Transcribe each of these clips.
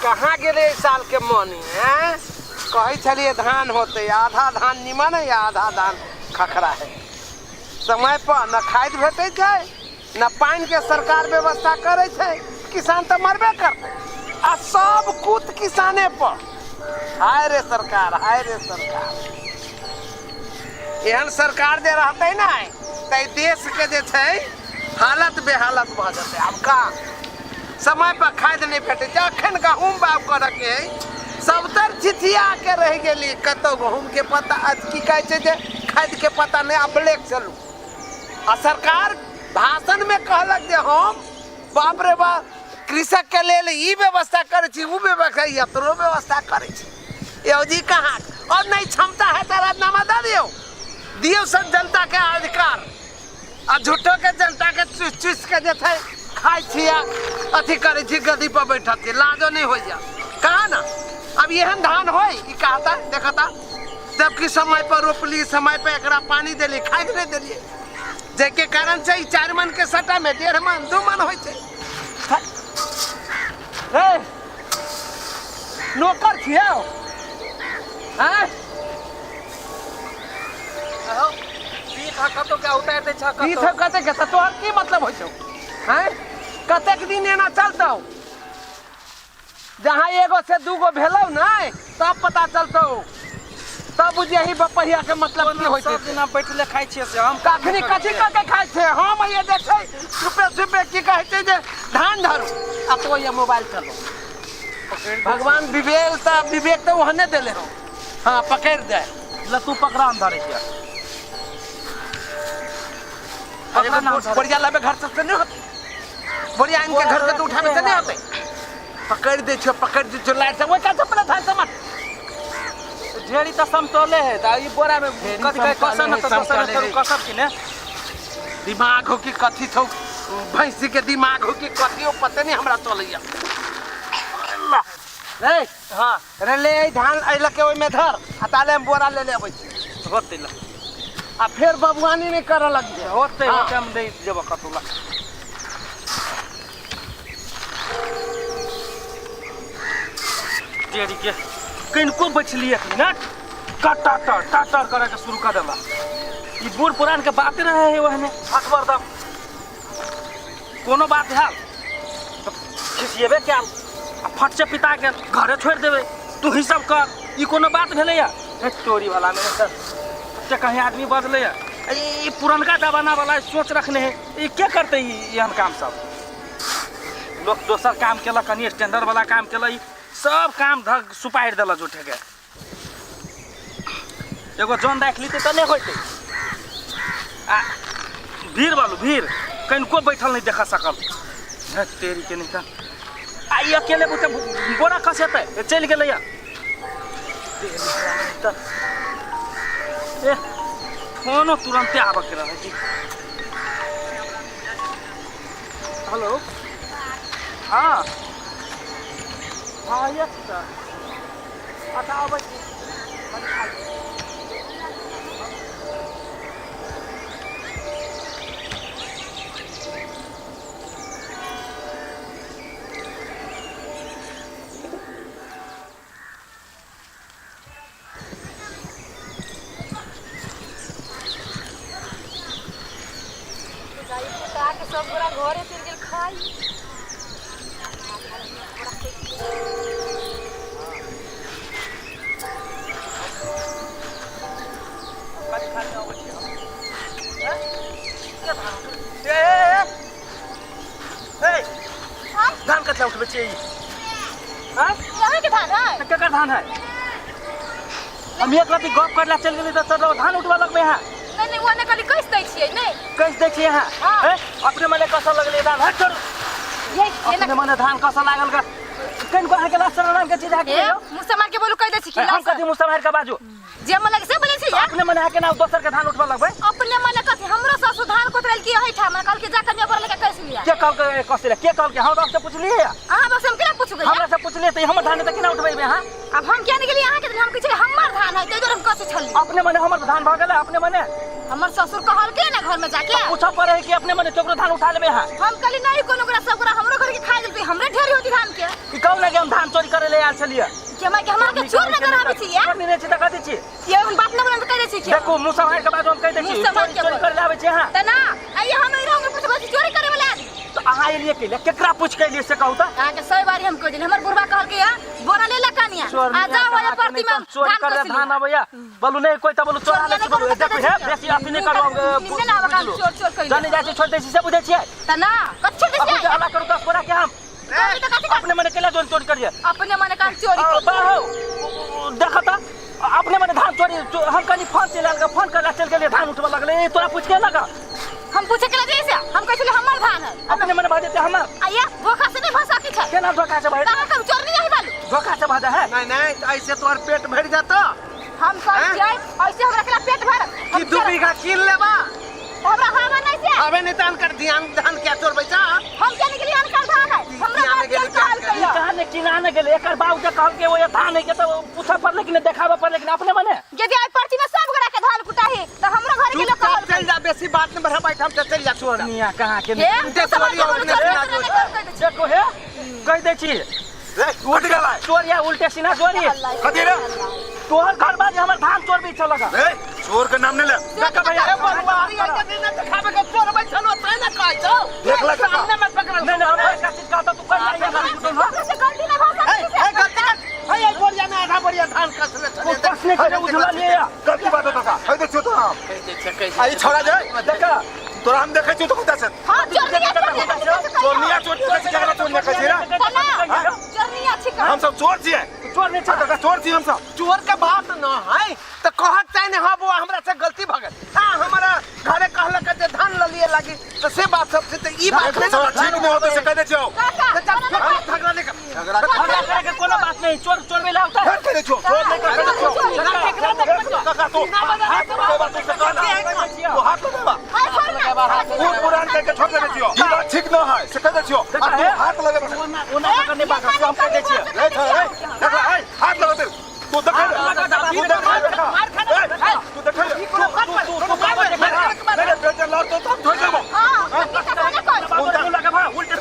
कहाँ गेले इस साल के मनी हैं? कही चलिए धान होते, आधा धान निमन है आधा धान खखरा है। समय पर न खाद भेटे छै न पानी के सरकार व्यवस्था करे छै, किसान तो मरबे करते आ सब कुछ किसाने पर। हाय रे सरकार, हाय रे सरकार, एहन सरकार जे रहते ना तो देश के जे छै हालत बेहालत भ जते। अब का समय पर खाद नहीं भेटे, अखन गहूम बाग करे के सबतर चिथिया के रह गेली, कतो गहूम के पता की कहे छै जे खाद के पता नहीं, अब ब्लैक चलू। आ सरकार भाषण में कहलक जे हम बाप रे बाप कृषक के लेल ई व्यवस्था करे छी, ऊ व्यवस्था यत्रो व्यवस्था करे छी। यो जी कहाँ और नहीं क्षमता है तो राजीनामा दे दियो, दियो सब जनता के अधिकार। आ झूठो के जनता के चुस चुस के जे थे खाई छिया अथी करे छी, गद्दी पर बैठा थी, लाजो नहीं हो जा कहा ना। अब यहन धान हो कहता देखता, जबकि समय पर रोपली, समय पर एकरा पानी दिली, खाद नहीं दिलिए, जेके कारण से 4 मन के सटा में 1.5 मन 2 मन हो। नौकर छिया कतो क्या होता है कते तोहर की मतलब होय छौ हैं? कतेक दिन एना चलतौ, जहाँ एगो से दूगो भेलौ नहीं तब पता चलतौ, तब बुझे ही बपहिया के मतलब की होय छै। सब दिन बैठले खाइ छियै से हम कखनी कथी क के खाइ छै? हम ये देखे सुपे की कहै छै जे धान धरू आ तो ये मोबाइल चलो। भगवान विवेक तो वहने देले हो। हाँ पकड़ दे ल तू पकड़ा हम धरे छियै। बढ़िया लाबे घर से नहीं होते, बढ़िया इनके घर से तो उठावे से नहीं होते। पकड़ दे छो, पकड़ दे छो, लाइट से वो क्या चपला था समझ। ढेरी तो समतोले है, दा ई बोरा में कथि के कसम तो कसम की ने दिमाग हो कि कथी थौ, भैंसी के दिमाग हो कि कथी हो पते नहीं हमरा चलैया। रे हां रे ले धान अइला के ओइ में धर, आ ताले में बोरा ले ले आबै छी होते ल आ फिर बबुआनी नहीं कर लग जे होते हम दे जब कतुला। ढेरी के किनको बचलिए ना टाटर करे के शुरू कर देला। ई बूढ़ पुरान के बात रहे है वहने अकबर दम कोनो बात है तो खिसिएबे क्या फट से पिता के घरे छोड़ देवे, तू ही सब कर, ई कोनो बात भेले या चोरी वाला में सर से कहीं आदमी बदले या। ई पुरनका जमाना वाला सोच रखने है, ई क्या करते यहन काम सब लोग दोसर काम केला, कनी स्टैंडर्ड वाला काम केला, सब काम धर सुपाइर देला झूठे के। एगो जौन देख ली तो नहीं होते आ भीड़ वालू भीड़ कहीं बैठल नहीं देखा सकल तेरी के नहीं आई अकेले बोरा खसेते चल गए फोनो तुरंते आब के रहे जी। हेलो हाँ हाँ ये अच्छा अब सब पूरा घरे फिर गेल खाई। धान कतला उठबे छियै? यहाँ के धान है? केकर धान है? हम एक राति गप करला चल गेली त चलो धान उठवा लगबे यहाँ। नहीं वो ने कली कैस दै छियै नहीं? कैस दै छियै यहाँ? हैं? अपने मने कसं लगले धान हट छोड़। ये अपने मने धान कसं लागल का? कन को के लास्ट नाम के चीज आके मुसा मार के बोलू कह दै छी कि हम कथि मुसा मार के बाजू जे मन लगे से बोले छी। अपने मने आके ना दोसर के धान उठवा लगबे। अपने मन कथि हमरो ससुर धान कोतरल की है ठा मन कल के जाकर में बोल के कैस लिया। के कल के कसले के कल के हम आपसे पूछलिए हां बस हम केना पूछबै? हमरा से पूछलिए त हम धान त केना उठबेबे? हां अब हम क्या निकली यहाँ के हम किछ हमर धान है ते हम कैसे छल। अपने मने हमर धान भ गेले। अपने मने हमर ससुर कहल के ना घर में जाके पूछा पड़े कि अपने मने चोकरो धान उठा लेबे। हां हम कली नहीं कोनो करा सब करा हमरो घर के खा गेल हमरे ढेरी होती धान के। ई कौन लगे हम धान चोरी करे ले आयल छलिए कि हमरा के चोर न कराबे छी या नहीं छै त कहै छी ये हम बात न बोलन कह दे छी देखो मुसा भाई के बाद हम कह दे छी चोरी करे ले आबै छै हां त ना आइए हम ई रहंगे पूछबे छी चोरी करे वाला आदमी तो अहाँ एलिए के ले केकरा पूछ के लिए से कहू त अहाँ के 100 बारी हम कह दिन हमर बुढ़वा कहल के बोरा ले लकानिया आ जा वाला प्रति में चोरी कर ले धान आबैया बोलू नहीं कोई त बोलू चोरा ले बोलू देखो हे बेसी आप नहीं करो निम्न ना बका चोर चोर कह जाने जाय छै छोड़ दे छी से बुझे छियै त ना कछ दे छी हल्ला करू त पूरा के हम अपने मने केला जोन चोरी करिए अपने मने काम चोरी देखा था अपने मने धान चोरी हम कनी फोन चला के फोन करला चल गेले धान उठवा लगले तोरा पूछ के लगा हम पूछे के लगे से हम कहले हमर धान है अपने मने भाजे हमर आया धोखा से नहीं फंसा के छै केना धोखा से भाई कहां हम चोर नहीं आई मालूम धोखा से भाजा है नहीं ऐसे तोर पेट भर जाता हम कह जाय ऐसे हमरा केला पेट भर कि 2 बीघा कीन लेबा हमरा हवा नहीं से हवे नहीं तान कर ध्यान धान क्या चोर बैठा हम जाने के लिए अनकर धान है हमरा बात के कहल कहियो कहां ने किनाने गेले एकर बाऊ के कहल के वो धान है के तो पूछा पर लेकिन देखावा पर लेकिन अपने मने यदि आई पर्ची में सब गोरा के धान कुटाही त हमरा घर के लोग कहल चल जा बेसी बात न बढ़ा बैठा हम चल जा चोरनिया कहां के देखो हे कह दे छी उठ गला चोरिया उल्टे सीना चोरी कदीरा तोहर घर बाज हमर धान चोर भी चल लगा ए चोर के नाम ने ले देख भैया खावे के चोर बैठल होतै न कहै छौ देख लगा सामने में पकड़ नहीं हम का चीज कहता तू कर से गलती ना भा सकती ए गलती है ये बोरिया में आधा बोरिया धान कसले वो कसने करे उठला ले गलती बात होता है दे तो हम आई छोड़ा जाए देख तोरा हम देखे छी तो कहता से हां चोरनिया चोर के जगह चोर ने कसीरा चोरनिया छी हम सब चोर छिए चोर नहीं छा चोर छी हम सब चोर के बात न है त कहत चाहे न हां बुआ हमरा से गलती भ गेल हां हमारा घरे कहला के जे धान ल लिए लागी तो से बात सब से त ई बात ठीक नहीं होते से कह दे छो झगड़ा नहीं झगड़ा करे के कोनो बात नहीं चोर चोर में लाउता कर करे छो चोर नहीं कर छो काका तो बात से कहना तो हाथ लगा पूर पुरान करके छोड़ दे छियो ई बात ठीक न है से कह दे छियो हाथ लगे ओना करने बात हम कह दे छियै देख हाथ लगा दे तू देख तू देख तू मेरे बेटे लड़ तो तब धोई देबो उल्टे लगा भा उल्टे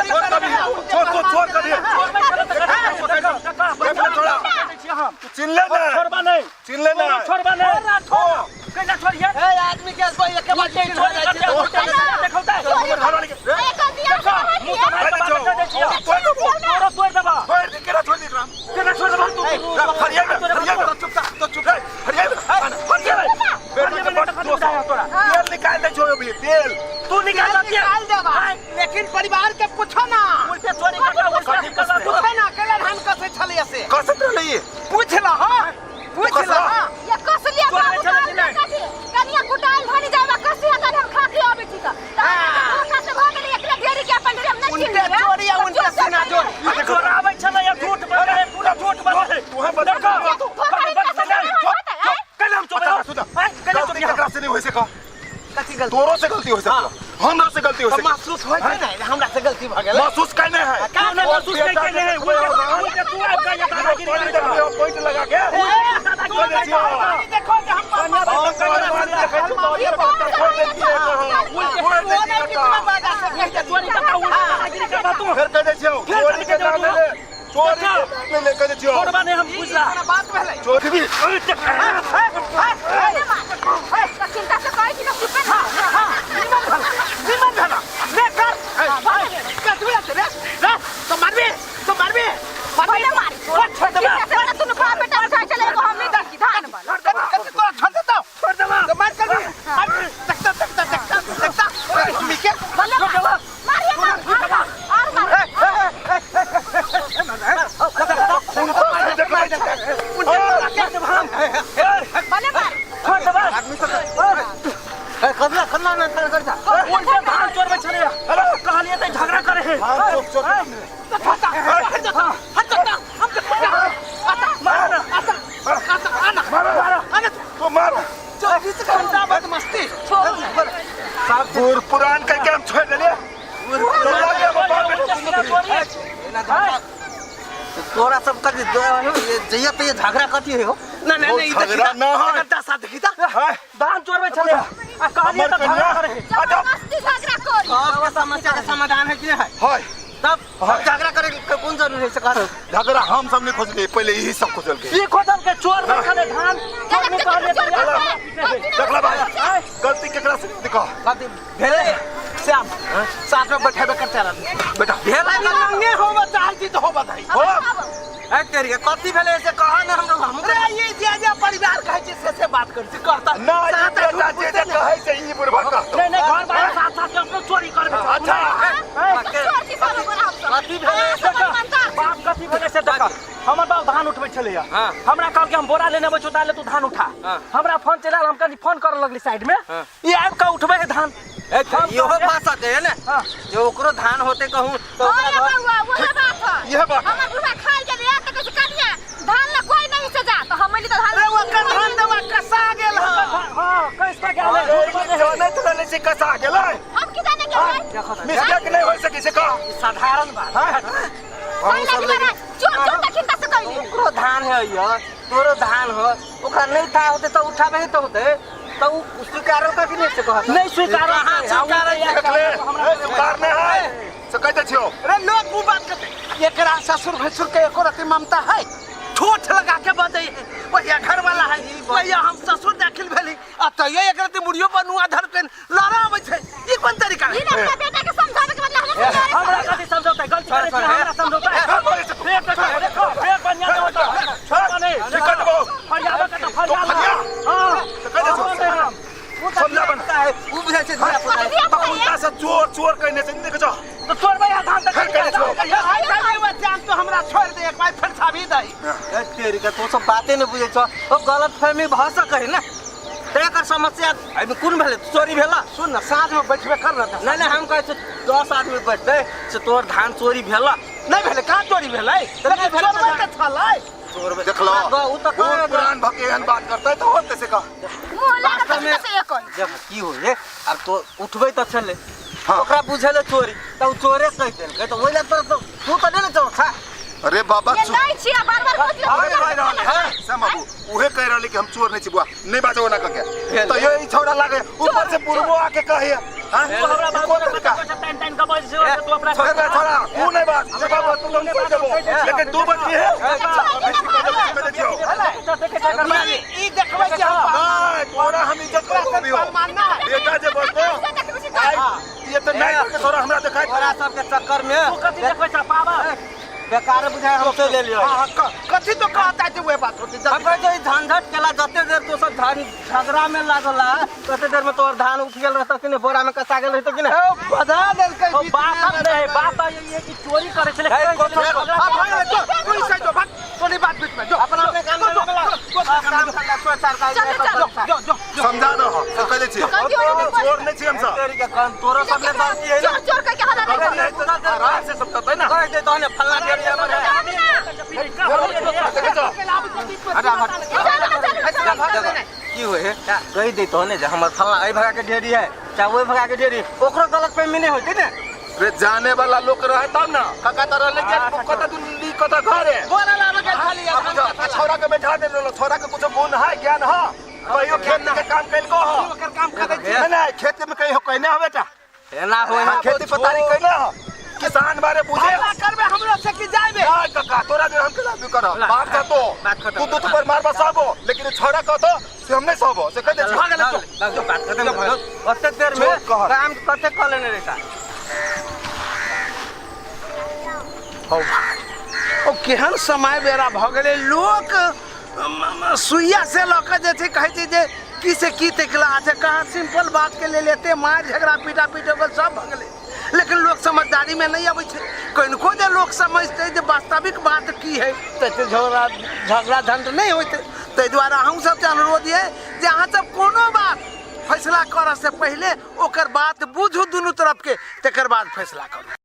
चोर का भी चोर का भी चिल्ले ना छोड़बा नहीं चिल्ले ना छोड़बा नहीं कैला छोड़िए ए आदमी के कोई एक बात नहीं छोड़ जाए देखौता हमर घर वाले के तोड़ देबा केना छोड़ दी केना छोड़ देबा तू फरिया चुप फरिया बेटे के बट तोरा तेल निकाल दे छो अभी तेल तू निकाल देबा लेकिन परिवार के पूछो ना उल्टे चोरी करता उल्टे करता तू पूछे ना केला धान कसे छलिए से कसत रही पूछ ला हां पूछ ला ये कसलिया बाबू कनिया कुटाल धनी जावा कसिया कर हम खा के आबे ठीक धोखा से भाग गेली एकरा ढेरी के अपन हम नहीं उनके चोरिया उनके सेना चोरी चोराबै छ या झूठ बोले पूरा झूठ बोले तू हम बता कल हम चोरा कल तो एकरा से नहीं होय से का कथी गलती तोरो से गलती हो सकता हमरा से गलती हो सकता महसूस होय छै नहीं हमरा से गलती भ गेल महसूस करने है क्या महसूस नहीं है वो तू आपका ये दादागिरी पॉइंट लगा के देखो कि हम फिर कह दे छियो चोरी के नाम ले चोरी ले कह दे छियो छोड़बा नहीं हम पूछ रहा बात पहले चोरी भी चिंता से कोई की चुप है निमन भला ले कर कतुला चले तो मारबे पहले मारी छोड़ दे चिंता से तू खा बेटा उठा चले को हम नहीं की धान वाला कत को छोड़ देता छोड़ दे तो मार कर तकता तुम के भले मारिए और भले मार छोड़ दे आदमी तो खन्ना ना कर जा उल्टे धान चोर में चले हेलो कहानी तो झगड़ा करे है तो मारो मस्ती पूर पुरान करके हम छोड़ दिए तोरा सब तक जइया पे ये झगड़ा कथी है हो ना झगड़ा ना है दशा देखिता धान चोर में चले आ कहानी तो झगड़ा करे है मस्ती झगड़ा करी समस्या का समाधान है कि नहीं है हाय तब झगड़ा करे के कौन जरूरी है से कह झगड़ा हम सब नहीं खोजले पहले यही सब खोजल के ये खोजल के चोर बैठले धान चोर में कहले देखला भाई गलती केकरा से देखो गलती भेले श्याम साथ में बैठे करते रह बेटा भेला नंगे होबा चाहती तो होबा भाई हो ए तेरी कथी भेले से कहा ना हम रे ये जे परिवार कहै छै से बात कर छी करता ना बेटा जे कहै छै ई बुढ़वा का नहीं घर बाहर साथ साथ अपने चोरी करबे अच्छा चोर की सब बना कथी भेले से बाप कथी भेले से देख हमर बाप धान उठबै छले हमरा कहल के हम बोरा लेने बचो ताले तू धान उठा हमरा फोन चलाल हम कनी फोन कर लगली साइड में ई आब का उठबै है धान यो भाषा दे ने जो ओकरो धान होते कहूं तो वह बात है यह बात हमर बुढ़ा खाई के ले त कस कनिया धान ला कोई नहीं से जा तो हमनी तो धान रे ओकर धान दवा कसा गेल हां कैसे गेले जाने तो नहीं से कसा गेलै हम की जाने के मिस्टेक नहीं हो सके से का साधारण बात है हम सब चोर चोर तक किनता से कइले ओकरो धान है यो तोरो धान हो ओकर नहीं था होते तो उठाबे ही तो होते तो स्वीकारो का कि नहीं से कह नहीं स्वीकारो स्वीकारने है से कहते छियो अरे लोग वो बात करते एकरा ससुर भसुर के एको रति ममता है ठोठ लगा के बजै है ओया घर वाला है ओया हम ससुर दाखिल भेली आ तो ये एकरा ते मुड़ियो बनुआ धर के लड़ाबै छै ई कोन तरीका है ई ना अपना बेटा के समझाने के बदला हमरा कथी समझौता गलती करे छी हमरा समझौता फेर देखो फेर बनिया देबो छोड़ नहीं टिकट दो फरियाद का तो फरियाद हां कहते छियो समझा बनता है उ बुझै छै धरा पड़ै उल्टा से चोर चोर कहने से देख जा तो चोर भैया धान तक आई काई वो जान तो हमरा छोड़ दे एक बार फिर साबी दई ए तेरी का तो सब बातें नहीं बुझै छ ओ गलत फहमी भ सकै ना तेकर समस्या अभी कोन भेले चोरी भेला सुन ना साँझ में बैठबे कर रहता नहीं नहीं हम कहै छ 10 आदमी बैठते से तोर धान चोरी भेला नहीं भेले का चोरी भेलै लेकिन चोरबै के छलै चोर देख लो उ त बूढ़ पुरान भके एहन बात करता है तो होते से का मुंह लगा के से एक जब की हो रे अब तो उठबै त छले हाँ। ओकरा बुझले चोरी त उ चोरे कह देलकै त ओइला तो तू त नहीं चोर था अरे बाबा ये नहीं छिया बार-बार अरे भाई रहले है समबू उहे कह रहले कि हम चोर नहीं छी बुआ नहीं बाजो ना कके तो ये छौड़ा लागे ऊपर से बुढ़बो आके कहे हां हमरा बाबू का टाइम टाइम का बज से तू अपना छोड़ा छोड़ा तू नहीं बात से बाबा तू नहीं बात देबो लेकिन तू बच है ई देखबै कि हम नहीं तोरा हम इज्जत करबो बियो मानना बेटा जे बसतो ये तो नहीं के थोड़ा हमरा दिखाई तोरा सब के चक्कर में तू कथी देखबै छ पावा बेकार बुझाय हम से ले लियो कथी तो कहता है वे बात होती हम कहै छै झंझट केला जते देर तो सब धान झगड़ा में लागला कते देर में तोर धान उठ गेल रहत कि ने बोरा में कसा गेल रहत कि ने बधा देलकै बात नहीं बात ये कि चोरी करे छले कोई से जो बात तोनी बात बीच में जो अपना अपने काम में काम करला तो सरकार जो समझा दो सब कहले छी चोर नहीं छी हम सब तेरी के कान तोरा सब में बात है चोर चोर करके हला नहीं तो रात से सब कहते ना कह दे तो ने फलना डेरिया में की होए कह दे तो ने जे हमर फलना ए भगा के ढेरी है चाहे ओए भगा के ढेरी ओकरो गलत फहमी नहीं होती ने रे जाने वाला लोग रहे तब ना काका तरह लेके कत दुल्ली कत घर है बोला लावे के खाली छोरा के बैठा दे लो छोरा के कुछ गुण है ज्ञान है कहियो खेत के काम कैल को हो ओकर काम करे नहीं नहीं खेत में कहियो कहने हो बेटा ना होए ना खेती पतारी कहने हो किसान बारे पूछे करबे हमरा से की जाइबे ना काका तोरा जे हम कला कर बात का तो तू पर मार बसाबो लेकिन छोरा का तो से हम नहीं सबो से कह दे बात खत्म भलो ओते देर में काम कते क लेने रहता ओ केहन समय बेरा भ गेले लोक सुइया से लक जे छै कहै छै जे की से की तकला छै कहां सिंपल बात के ले लेते मार झगड़ा पीटा पीटे को सब भ गेले लेकिन लोग समझदारी में नहीं आबै छै कनको जे लोग समझते जे वास्तविक बात की है त झगड़ा झंड नहीं होते तै द्वारा हम सब के अनुरोध है जे अहाँ सब कोनो बात फैसला करऽ से पहले ओकर बात बुझू दुनू तरफ के तकर बाद फैसला करू।